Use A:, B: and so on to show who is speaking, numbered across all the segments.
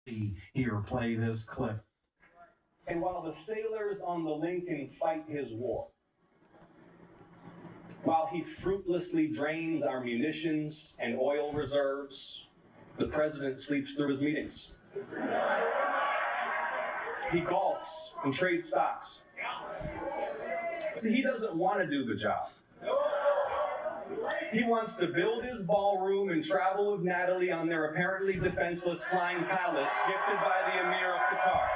A: Here, play this clip.
B: And while the sailors on the Lincoln fight his war, while he fruitlessly drains our munitions and oil reserves, the president sleeps through his meetings. He golfs and trades stocks. See, he doesn't want to do the job. He wants to build his ballroom and travel with Natalie on their apparently defenseless flying palace gifted by the Emir of Qatar.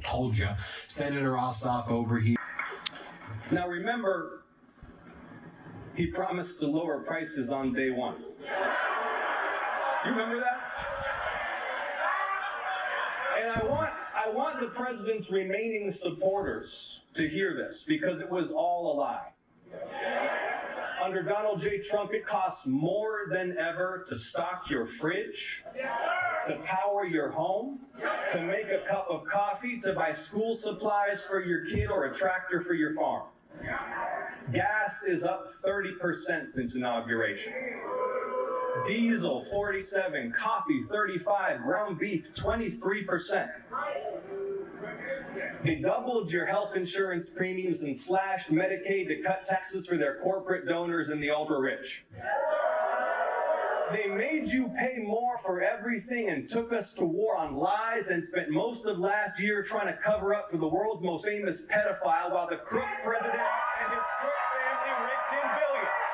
A: Told you. Senator Ossoff over here.
B: Now remember, he promised to lower prices on day one. You remember that? And I want the president's remaining supporters to hear this, because it was all a lie. Under Donald J. Trump, it costs more than ever to stock your fridge, to power your home, to make a cup of coffee, to buy school supplies for your kid or a tractor for your farm. Gas is up 30% since inauguration. Diesel 47, coffee 35, ground beef 23%. They doubled your health insurance premiums and slashed Medicaid to cut taxes for their corporate donors and the ultra-rich. They made you pay more for everything and took us to war on lies and spent most of last year trying to cover up for the world's most famous pedophile while the crook president and his crook family raked in billions.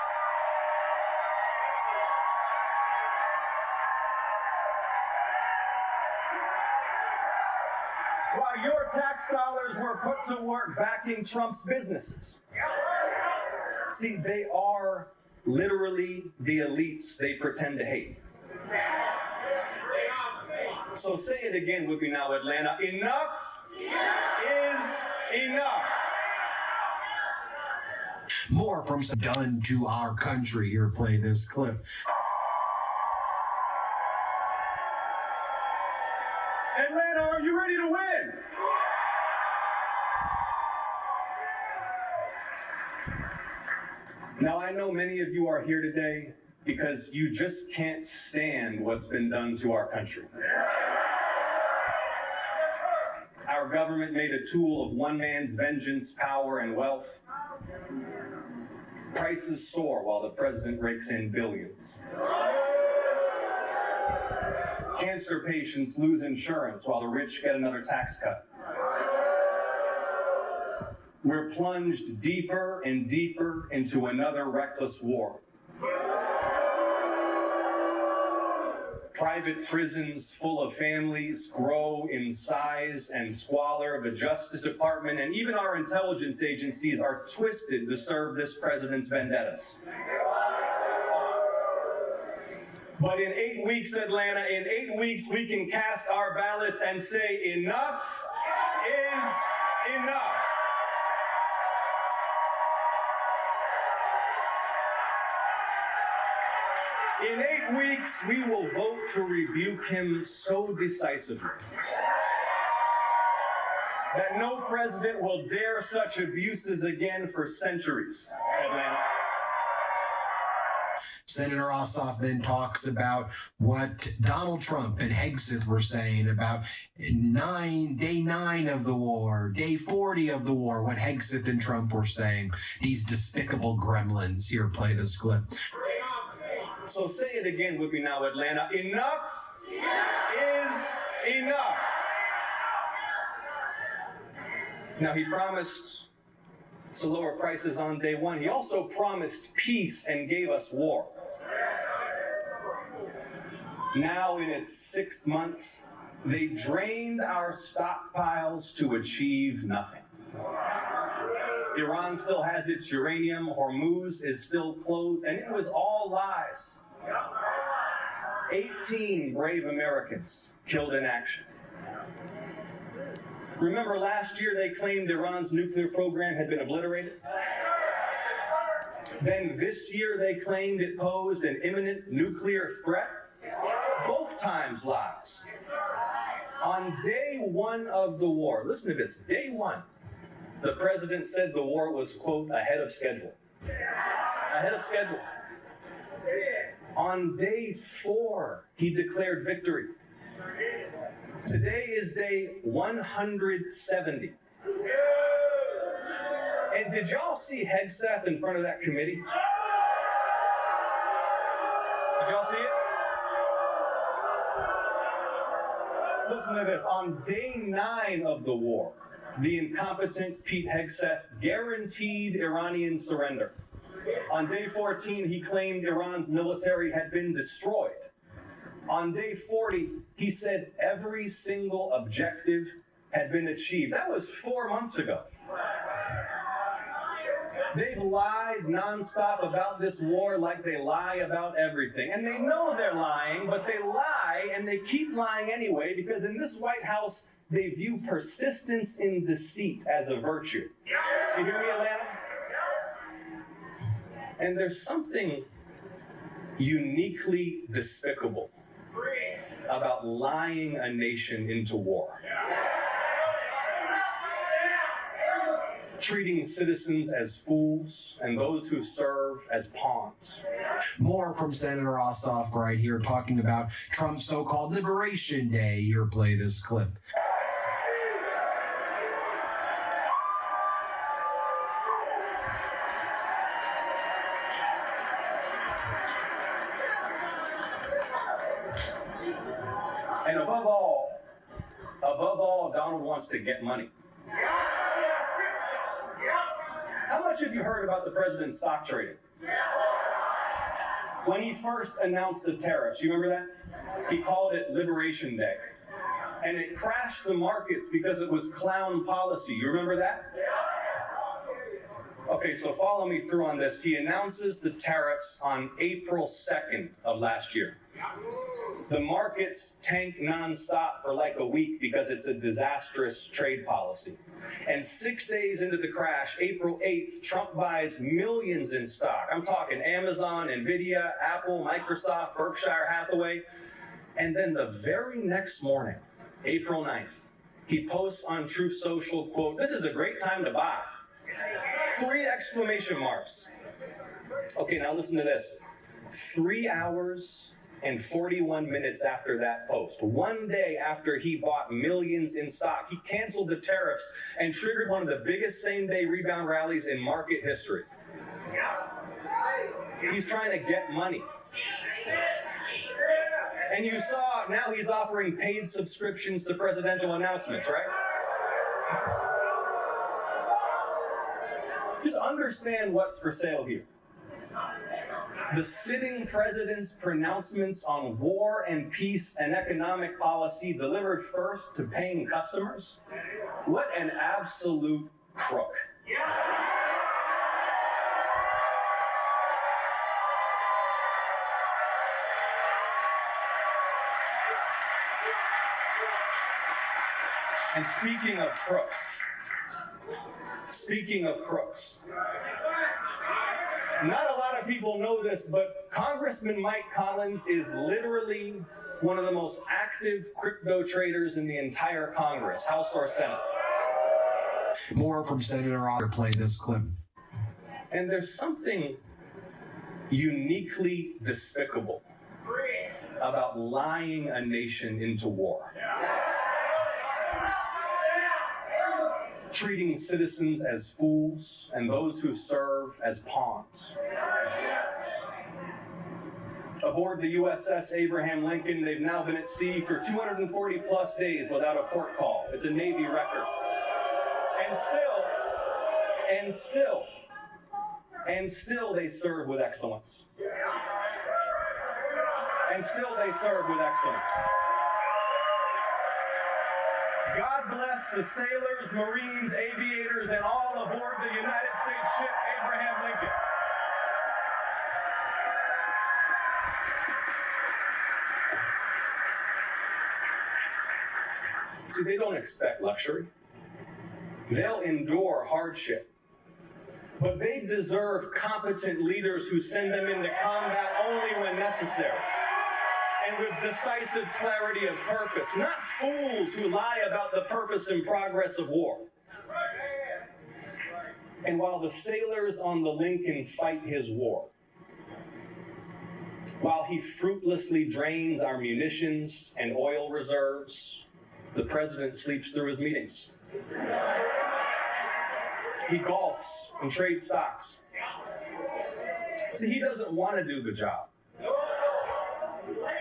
B: While your tax dollars were put to work backing Trump's businesses. See, they are literally the elites they pretend to hate. So say it again with me now, Atlanta. Enough is enough.
A: More from done to our country. Here, play this clip.
B: Atlanta, are you ready to win? Now, I know many of you are here today because you just can't stand what's been done to our country. Our government made a tool of one man's vengeance, power, and wealth. Prices soar while the president rakes in billions. Cancer patients lose insurance while the rich get another tax cut. We're plunged deeper and deeper into another reckless war. Private prisons full of families grow in size and squalor. The Justice Department and even our intelligence agencies are twisted to serve this president's vendettas. But in 8 weeks, Atlanta, in 8 weeks, we can cast our ballots and say enough is enough. In 8 weeks, we will vote to rebuke him so decisively that no president will dare such abuses again for centuries, Atlanta.
A: Senator Ossoff then talks about what Donald Trump and Hegseth were saying about day 9 of the war, day 40 of the war, what Hegseth and Trump were saying. These despicable gremlins. Here, play this clip.
B: So say it again with me now, Atlanta. Enough is enough. Now, he promised to lower prices on day one. He also promised peace and gave us war. Now, in its 6 months, they drained our stockpiles to achieve nothing. Iran still has its uranium, Hormuz is still closed, and it was all lies. 18 brave Americans killed in action. Remember last year they claimed Iran's nuclear program had been obliterated? Then this year they claimed it posed an imminent nuclear threat? Both times lies. On day one of the war, listen to this, day one, The president said the war was, quote, ahead of schedule. Ahead of schedule. On day 4, he declared victory. Today is day 170. And did y'all see Hegseth in front of that committee? Did y'all see it? Listen to this. On day 9 of the war, the incompetent Pete Hegseth guaranteed Iranian surrender. On day 14, he claimed Iran's military had been destroyed. On day 40, he said every single objective had been achieved. That was 4 months ago. They've lied nonstop about this war like they lie about everything. And they know they're lying, but they lie, and they keep lying anyway, because in this White House, they view persistence in deceit as a virtue. You hear me, Atlanta? And there's something uniquely despicable about lying a nation into war. Treating citizens as fools and those who serve as pawns.
A: More from Senator Ossoff right here, talking about Trump's so-called Liberation Day. Here, play this clip.
B: And above all, Donald wants to get money. How much have you heard about the president's stock trading? When he first announced the tariffs, you remember that? He called it Liberation Day. And it crashed the markets because it was clown policy. You remember that? Okay, so follow me through on this. He announces the tariffs on April 2nd of last year. The markets tank nonstop for like a week because it's a disastrous trade policy. And 6 days into the crash, April 8th, Trump buys millions in stock. I'm talking Amazon, Nvidia, Apple, Microsoft, Berkshire Hathaway. And then the very next morning, April 9th, he posts on Truth Social, quote, "This is a great time to buy." 3 exclamation marks. Okay, now listen to this. 3 hours and 41 minutes after that post, 1 day after he bought millions in stock, he canceled the tariffs and triggered one of the biggest same-day rebound rallies in market history. He's trying to get money. And you saw, now he's offering paid subscriptions to presidential announcements, right? Just understand what's for sale here. The sitting president's pronouncements on war and peace and economic policy delivered first to paying customers? What an absolute crook. And speaking of crooks, not a lot of people know this, but Congressman Mike Collins is literally one of the most active crypto traders in the entire Congress, House or Senate.
A: More from Senator Ossoff. Play this clip.
B: And there's something uniquely despicable about lying a nation into war. Treating citizens as fools and those who serve as pawns. Aboard the USS Abraham Lincoln, they've now been at sea for 240 plus days without a port call. It's a Navy record. And still they serve with excellence. God bless the sailors, Marines, aviators, and all aboard the United States ship Abraham Lincoln. See, they don't expect luxury. They'll endure hardship. But they deserve competent leaders who send them into combat only when necessary. And with decisive clarity of purpose, not fools who lie about the purpose and progress of war. And while the sailors on the Lincoln fight his war, while he fruitlessly drains our munitions and oil reserves, the president sleeps through his meetings. He golfs and trades stocks. See, he doesn't want to do the job.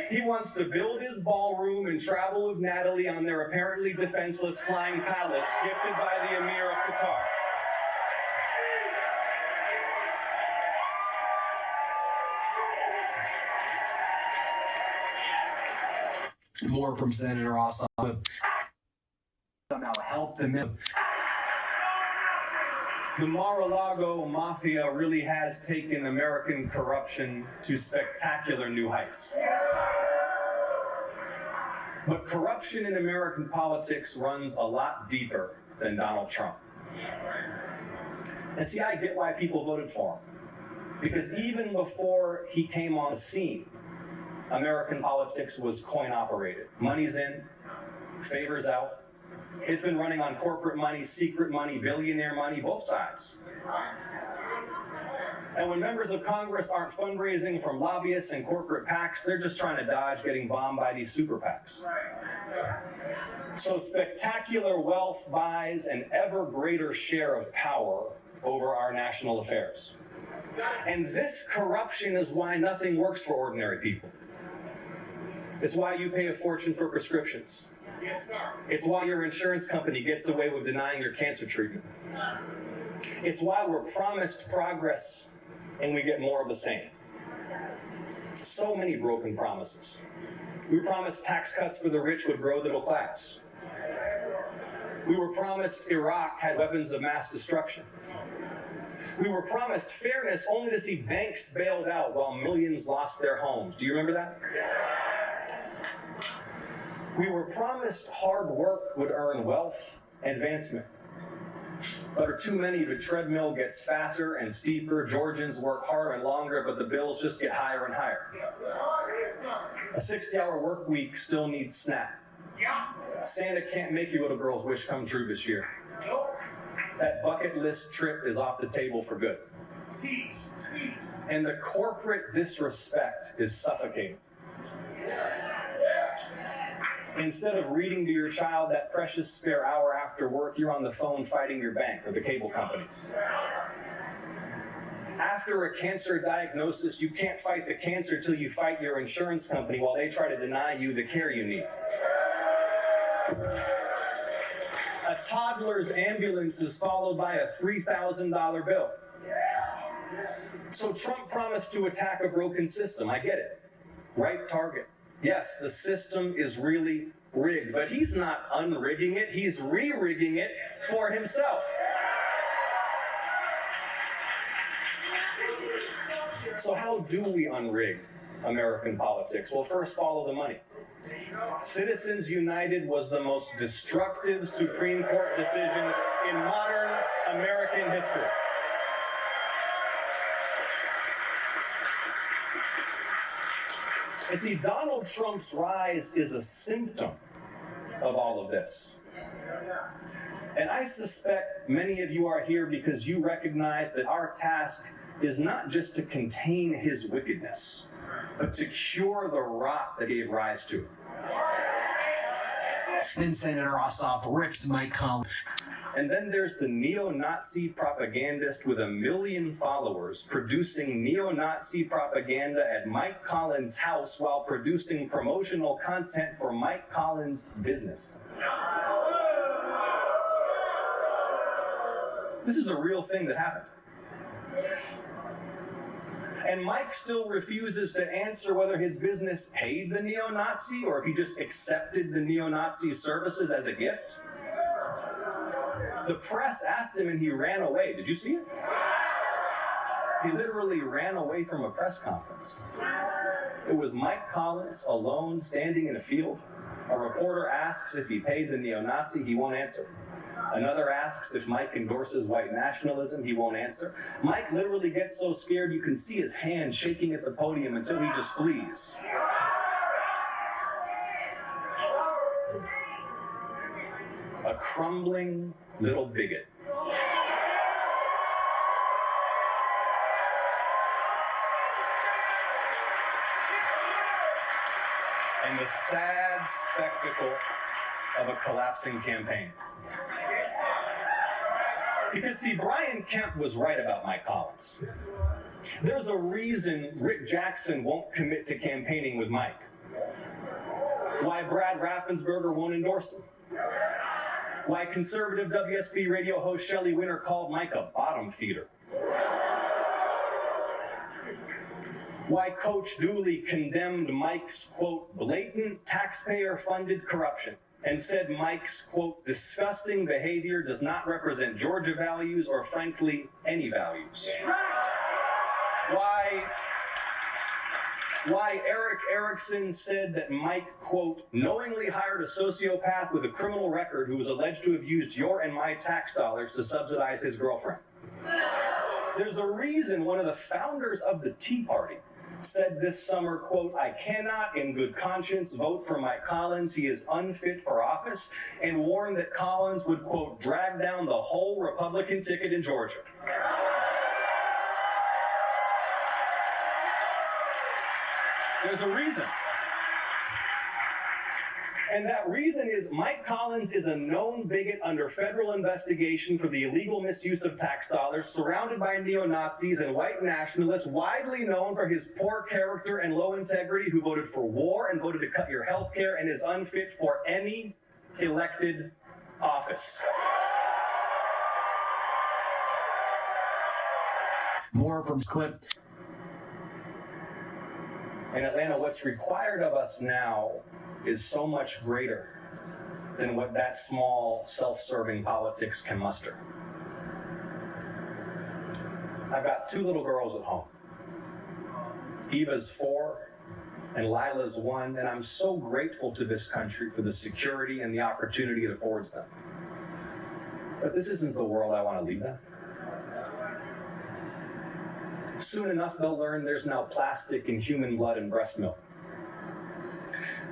B: He wants to build his ballroom and travel with Natalie on their apparently defenseless flying palace gifted by the Emir of Qatar.
A: More from Senator Ossoff. Somehow help them.
B: The Mar-a-Lago mafia really has taken American corruption to spectacular new heights. But corruption in American politics runs a lot deeper than Donald Trump. And see, I get why people voted for him. Because even before he came on the scene, American politics was coin operated. Money's in, favors out. It's been running on corporate money, secret money, billionaire money, both sides. And when members of Congress aren't fundraising from lobbyists and corporate PACs, they're just trying to dodge getting bombed by these super PACs. So spectacular wealth buys an ever greater share of power over our national affairs. And this corruption is why nothing works for ordinary people. It's why you pay a fortune for prescriptions.
C: Yes, sir.
B: It's why your insurance company gets away with denying your cancer treatment. It's why we're promised progress and we get more of the same. So many broken promises. We promised tax cuts for the rich would grow the middle class. We were promised Iraq had weapons of mass destruction. We were promised fairness only to see banks bailed out while millions lost their homes. Do you remember that? We were promised hard work would earn wealth and advancement. But for too many, the treadmill gets faster and steeper. Georgians work harder and longer, but the bills just get higher and higher. A 60-hour work week still needs SNAP. Santa can't make your little girl's wish come true this year. That bucket list trip is off the table for good. And the corporate disrespect is suffocating. Instead of reading to your child that precious spare hour after work, you're on the phone fighting your bank or the cable company. After a cancer diagnosis, you can't fight the cancer till you fight your insurance company while they try to deny you the care you need. A toddler's ambulance is followed by a $3,000 bill. So Trump promised to attack a broken system. I get it. Right target. Yes, the system is really rigged, but he's not unrigging it. He's re-rigging it for himself. So how do we unrig American politics? Well, first, follow the money. Citizens United was the most destructive Supreme Court decision in modern American history. And see, Donald Trump's rise is a symptom of all of this. And I suspect many of you are here because you recognize that our task is not just to contain his wickedness, but to cure the rot that gave rise to it.
A: Then Senator Ossoff rips Mike Collins.
B: And then there's the neo-Nazi propagandist with 1 million followers producing neo-Nazi propaganda at Mike Collins' house while producing promotional content for Mike Collins' business. This is a real thing that happened. And Mike still refuses to answer whether his business paid the neo-Nazi or if he just accepted the neo-Nazi services as a gift. The press asked him and he ran away. Did you see it? He literally ran away from a press conference. It was Mike Collins alone standing in a field. A reporter asks if he paid the neo-Nazi. He won't answer. Another asks if Mike endorses white nationalism. He won't answer. Mike literally gets so scared you can see his hand shaking at the podium until he just flees. A crumbling little bigot. and the sad spectacle of a collapsing campaign. Because, see, Brian Kemp was right about Mike Collins. There's a reason Rick Jackson won't commit to campaigning with Mike. Why Brad Raffensperger won't endorse him. Why conservative WSB radio host Shelley Winter called Mike a bottom feeder. Why Coach Dooley condemned Mike's, quote, blatant taxpayer-funded corruption and said Mike's, quote, disgusting behavior does not represent Georgia values or, frankly, any values. Why Eric Erickson said that Mike, quote, knowingly hired a sociopath with a criminal record who was alleged to have used your and my tax dollars to subsidize his girlfriend. There's a reason one of the founders of the Tea Party said this summer, quote, I cannot in good conscience vote for Mike Collins. He is unfit for office, and warned that Collins would, quote, drag down the whole Republican ticket in Georgia. There's a reason. And that reason is Mike Collins is a known bigot under federal investigation for the illegal misuse of tax dollars, surrounded by neo-Nazis and white nationalists, widely known for his poor character and low integrity, who voted for war and voted to cut your health care and is unfit for any elected office.
A: More from this clip.
B: In Atlanta, what's required of us now is so much greater than what that small, self-serving politics can muster. I've got 2 little girls at home. Eva's 4 and Lila's 1, and I'm so grateful to this country for the security and the opportunity it affords them. But this isn't the world I want to leave them. Soon enough, they'll learn there's now plastic in human blood and breast milk.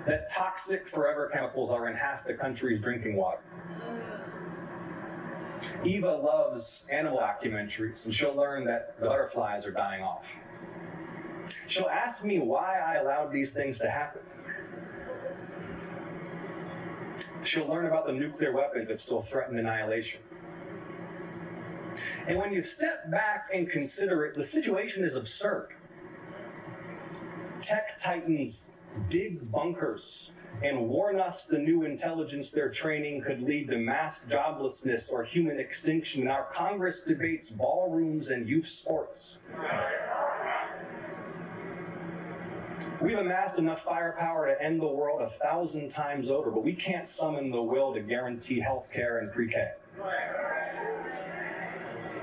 B: That toxic forever chemicals are in half the country's drinking water. Eva loves animal documentaries, and she'll learn that the butterflies are dying off. She'll ask me why I allowed these things to happen. She'll learn about the nuclear weapons that still threaten annihilation. And when you step back and consider it, the situation is absurd. Tech titans dig bunkers and warn us the new intelligence they're training could lead to mass joblessness or human extinction, and our Congress debates ballrooms and youth sports. We've amassed enough firepower to end the world 1,000 times over, but we can't summon the will to guarantee health care and pre-K.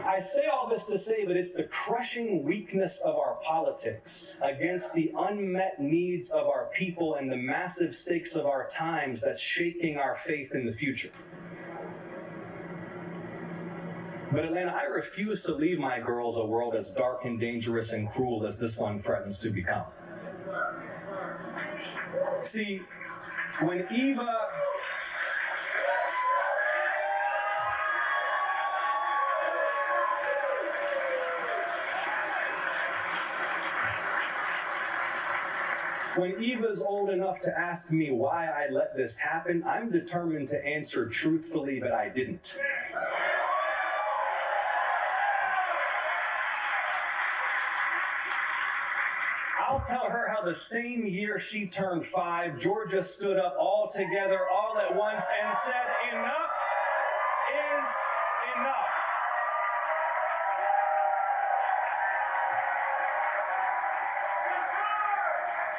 B: I say all this to say that it's the crushing weakness of our politics against the unmet needs of our people and the massive stakes of our times that's shaking our faith in the future. But Atlanta, I refuse to leave my girls a world as dark and dangerous and cruel as this one threatens to become. See, when Eva's old enough to ask me why I let this happen, I'm determined to answer truthfully that I didn't. I'll tell her how the same year she turned 5, Georgia stood up all together, all at once, and said, enough is enough.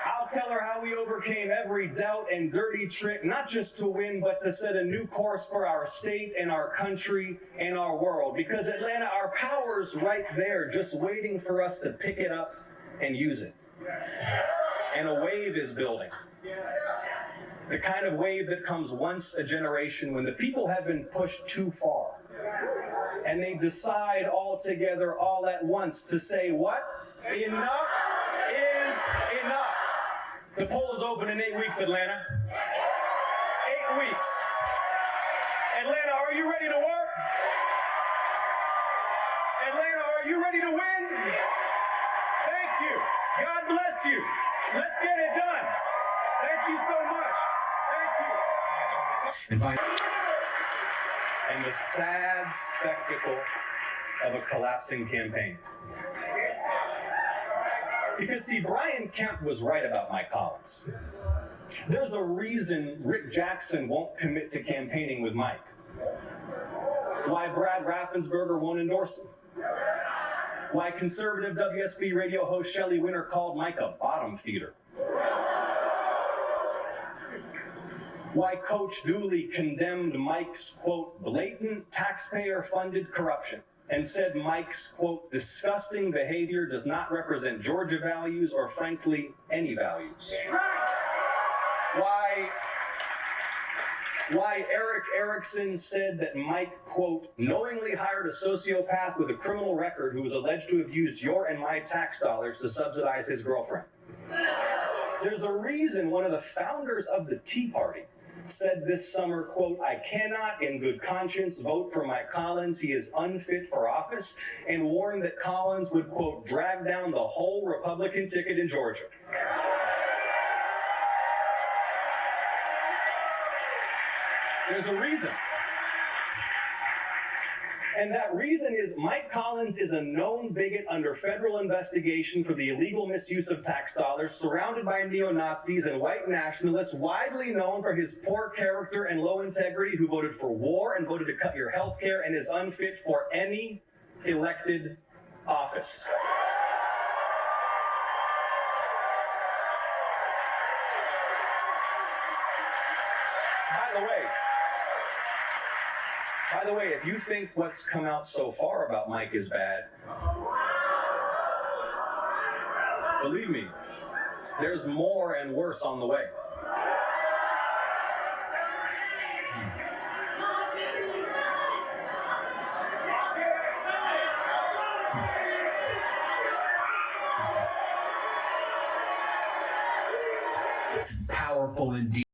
B: I'll tell her how we overcame every doubt and dirty trick, not just to win, but to set a new course for our state and our country and our world. Because Atlanta, our power's right there, just waiting for us to pick it up and use it. And a wave is building. The kind of wave that comes once a generation when the people have been pushed too far. And they decide all together, all at once, to say what? Enough is enough. The polls open in 8 weeks, Atlanta. 8 weeks. Atlanta, are you ready to work? Atlanta, are you ready to win? Thank you. God bless you. Let's get it done. Thank you so much. Thank you. And the sad spectacle of a collapsing campaign. Because, see, Brian Kemp was right about Mike Collins. There's a reason Rick Jackson won't commit to campaigning with Mike. Why Brad Raffensperger won't endorse him. Why conservative WSB radio host Shelley Winter called Mike a bottom feeder. Why Coach Dooley condemned Mike's, quote, blatant taxpayer-funded corruption and said Mike's, quote, disgusting behavior does not represent Georgia values or, frankly, any values. Why Eric Erickson said that Mike, quote, knowingly hired a sociopath with a criminal record who was alleged to have used your and my tax dollars to subsidize his girlfriend. There's a reason one of the founders of the Tea Party said this summer, quote, I cannot in good conscience vote for Mike Collins. He is unfit for office, and warned that Collins would, quote, drag down the whole Republican ticket in Georgia. There's a reason. And that reason is Mike Collins is a known bigot under federal investigation for the illegal misuse of tax dollars, surrounded by neo-Nazis and white nationalists, widely known for his poor character and low integrity, who voted for war and voted to cut your health care and is unfit for any elected office. By the way, if you think what's come out so far about Mike is bad, believe me, there's more and worse on the way.
A: Powerful indeed.